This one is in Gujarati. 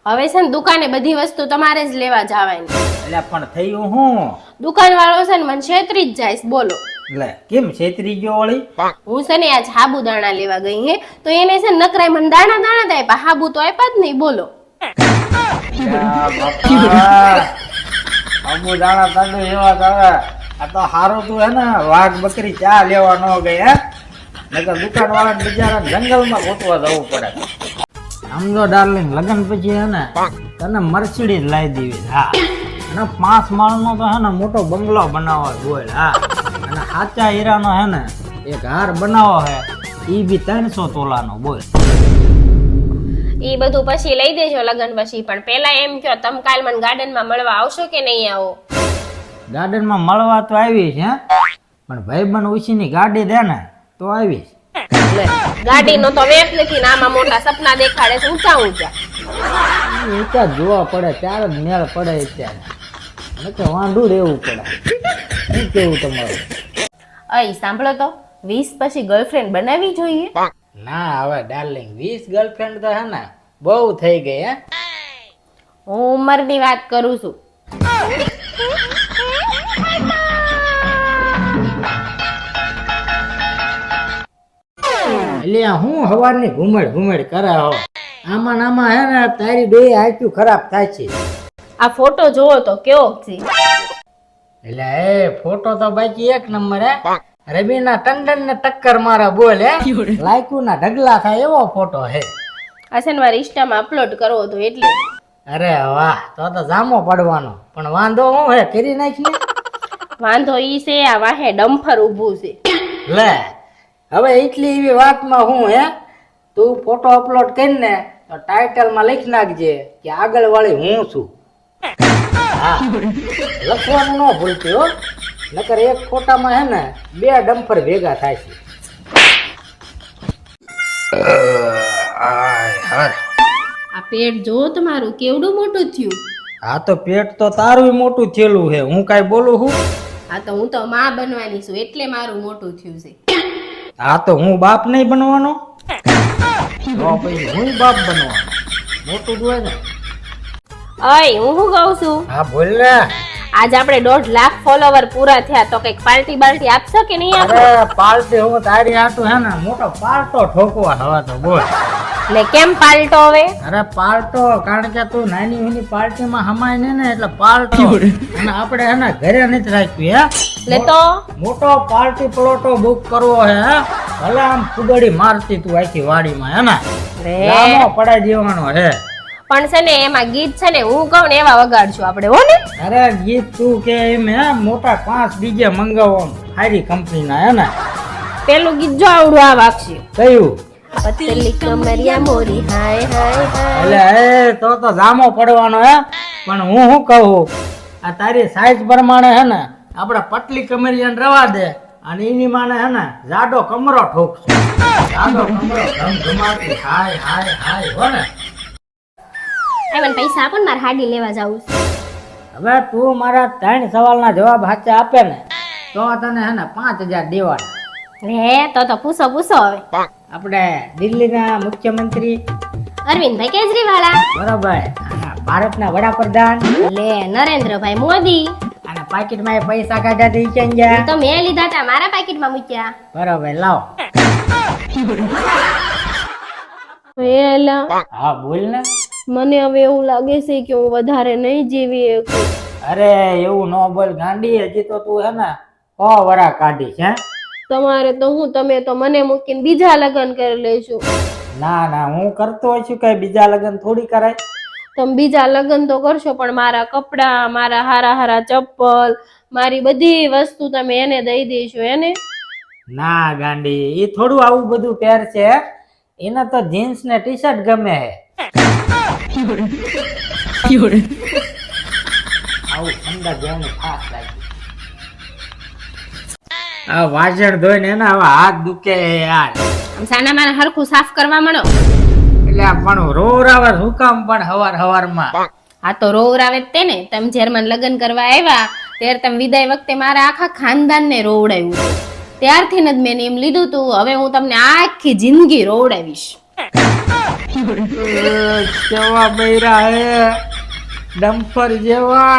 હવે છે ને દુકાને બધી વસ્તુ તમારે જ લેવા જવાની. એટલે પણ થયું હું દુકાન વાળો છે ને મને છેતરી જ જાય છે, બોલો. લે કેમ છેતરી ગયો વળી? હું છે ને આજ સાબુદાણા લેવા ગઈ હે તો એને છે ને નકરાઈ મને દાણા દાણા દે પણ સાબુ તો આપ્યા જ નહીં, બોલો. અમુ દાણા તાંડુ એવા તારે આ તો હારું તું હે ને વાઘ બકરી ચા લેવા ન ગઈ હે, નકર દુકાન વાળા બિચારા જંગલમાં ગોતવા જવું પડે. સમજો ડાર્લિંગ, લગન પછી હે ને તને મર્સિડીઝ લાવી દેવી. હા, અને 5 માળનો તો હે ને મોટો બંગલો બનાવવો બોલ. હા, અને સાચા હીરાનો હે ને એક હાર બનાવો હે, ઈ બી 300 તોલાનો બોલ. એ બધું પછી લઈ દેજો લગન પછી, પણ પેલા એમ કયો તમે કાલ મને ગાર્ડનમાં મળવા આવશો કે નહીં આવો? ગાર્ડનમાં મળવા તો આવીશ હે, પણ ભાઈબંધ ઉછીની ગાડી દે ને તો આવીશ. ગાડી નો તો વેપ નથી ને આમાં મોટા સપના દેખાડે છે ઊંચા ઊંચા. ઊંચા જોવા પડે ત્યારે જ મેળ પડે, અત્યારે નકર વાંઢું રહેવું પડે. શું કેવું તમારું? અય સાંભળો તો, 20 પછી ગર્લફ્રેન્ડ બનાવવી જોઈએ? ના હવે ડાર્લિંગ, 20 ગર્લફ્રેન્ડ તો હે ને બહુ થઈ ગઈ હે. હું ઉંમરની વાત કરું છું. એટલે હું હવારની ઘુમડ કરે હો. આમાં નામાં હે ને તારી ડોઈ આંખ્યું ખરાબ થાય છે. આ ફોટો જોવો તો કેવો છે. એટલે એ ફોટો તો બાકી એક નંબર હે. રવિના ટંડન ને ટક્કર મારા બોલ હે. લાયકુ ના ઢગલા થાય એવો ફોટો હે. આસન વાર ઇન્સ્ટામાં અપલોડ કરવો તો એટલે. અરે વાહ, તો જામો પડવાનો. પણ વાંધો હું હે, કરી નાખી ને. વાંધો ઈ છે આ વાહે ડમ્ફર ઊભું છે. લે હવે એટલી એવી વાતમાં હું હે, તું ફોટો અપલોડ કરીને તો ટાઇટલમાં લખી નાખજે કે આગળ વાળી હું છું. હા, લખવાનું ન ભૂલતી હો, નકર એક ફોટામાં હે ને 2 ડમ્પર ભેગા થાય છે. આ પેટ જોવો તમારું કેવડું મોટું થયું. હા તો પેટ તો તારું મોટું થયેલું છે, હું કાઈ બોલું છું? હા તો હું તો માં બનવાની છું એટલે મારું મોટું થયું છે. હા તો હું બાપ નહીં બનવાનો? તો પછી હું બાપ બનવાનો, મોટું જ હોય ને. અય હું શું કહું છું, હા બોલ ને. આજ આપણે 1.5 લાખ ફોલોવર પૂરા થયા તો કઈક પાર્ટી બાલ્ટી આપશો કે નહીં આપો? અરે પાર્ટી હું તારી હાટું હે ને મોટો પાર્ટો ઠોકવા હવે તો બોલ. એટલે કેમ પાલ્ટો હવે? અરે પાર્ટો, કારણ કે તું નાની નાની પાર્ટીમાં હમાય ને એટલે પાર્ટો. અને આપણે હે ને ઘરે નથી રાખ્યું હે, એટલે તો મોટો પાર્ટી પ્લોટો બુક કરવો હે. ભલે આમ ફુગડી મારતી તું આખી વાડીમાં હે ને, લાંબો પડાઈ દેવાનો હે. પણ છે ને એમાં ગીત છે ને હું કહું ને એવા વગાડશું આપણે, હો ને? અરે ગીત તું કે એમ હે, મોટા 5 ડીજે મંગાવો સારી કંપનીના હે ને. પેલું ગીત જો આવડું આ વાગશે. કયું? પતલી કમરિયા મોરી હાય હાય હાય. એટલે એ તો જામો પડવાનો હે. પણ હું શું કહું, આ તારી સાઈઝ પ્રમાણે હે ને આપણે પતલી કમરિયાને રવા દે, અને એની માને હે ને જાડો કમરો ઠોકશે. જાડો કમરો ધમધમાટી હાય હાય હાય હો ને. મને પૈસા આપો ને, મારે હાડી લેવા જાવું છે. હવે તું મારા 3 સવાલના જવાબ સાચા આપે ને તો તને હે ને 5000 દેવાના. હે તો પૂછો હવે. આપણે દિલ્હીના મુખ્યમંત્રી અરવિંદભાઈ કેજરીવાલા. બરોબર. ભારતના વડાપ્રધાન લે નરેન્દ્રભાઈ મોદી. અને પાકીટમાં એ પૈસા કાઢ્યા ઈ ક્યાં ગયા? તો મેં લીધા હતા, મારા પાકીટમાં મૂક્યા. બરોબર, લાવ. એલા હા બોલ ને. મને હવે એવું લાગે છે કે હું વધારે નહીં જીવી શકું. અરે એવું ન બોલ ગાંડી, હજી તો તું હે ને 100 વરા કાઢી છે. તમારે તો તમે તો મને મૂકીને બીજા લગ્ન કરી લેશો. ના ના, હું કરતો હોય છું, કઈ બીજા લગ્ન થોડી કરાય. તમે બીજા લગ્ન તો કરશો પણ મારા કપડા, મારા હારા ચપ્પલ, મારી બધી વસ્તુ તમે એને દઈ દેશો એને? ના ગાંડી, એ થોડું આવું બધું પહેર છે, એને તો જીન્સ ને ટી-શર્ટ ગમે હે. આવું ઠંડા જેવું ખાસ લાગે. આ વાસણ ધોઈને એના હવે હાથ દુખે યાર. સાના મારા હરખું સાફ કરવા માંડો. એટલે પણ રોવરાવે શું કામ પણ હવારમાં? આ તો રોવરાવે જ તે ને, તમે જર્મન લગ્ન કરવા આવ્યા ત્યારે તમે વિદાય વખતે મારા આખા ખાનદાનને રોવડાવ્યું. ત્યારથી જ મેં એમ લીધું તું હવે હું તમને આખી જિંદગી રોવડાવીશ. કેવા બૈરા હે ડમ્ફર જેવા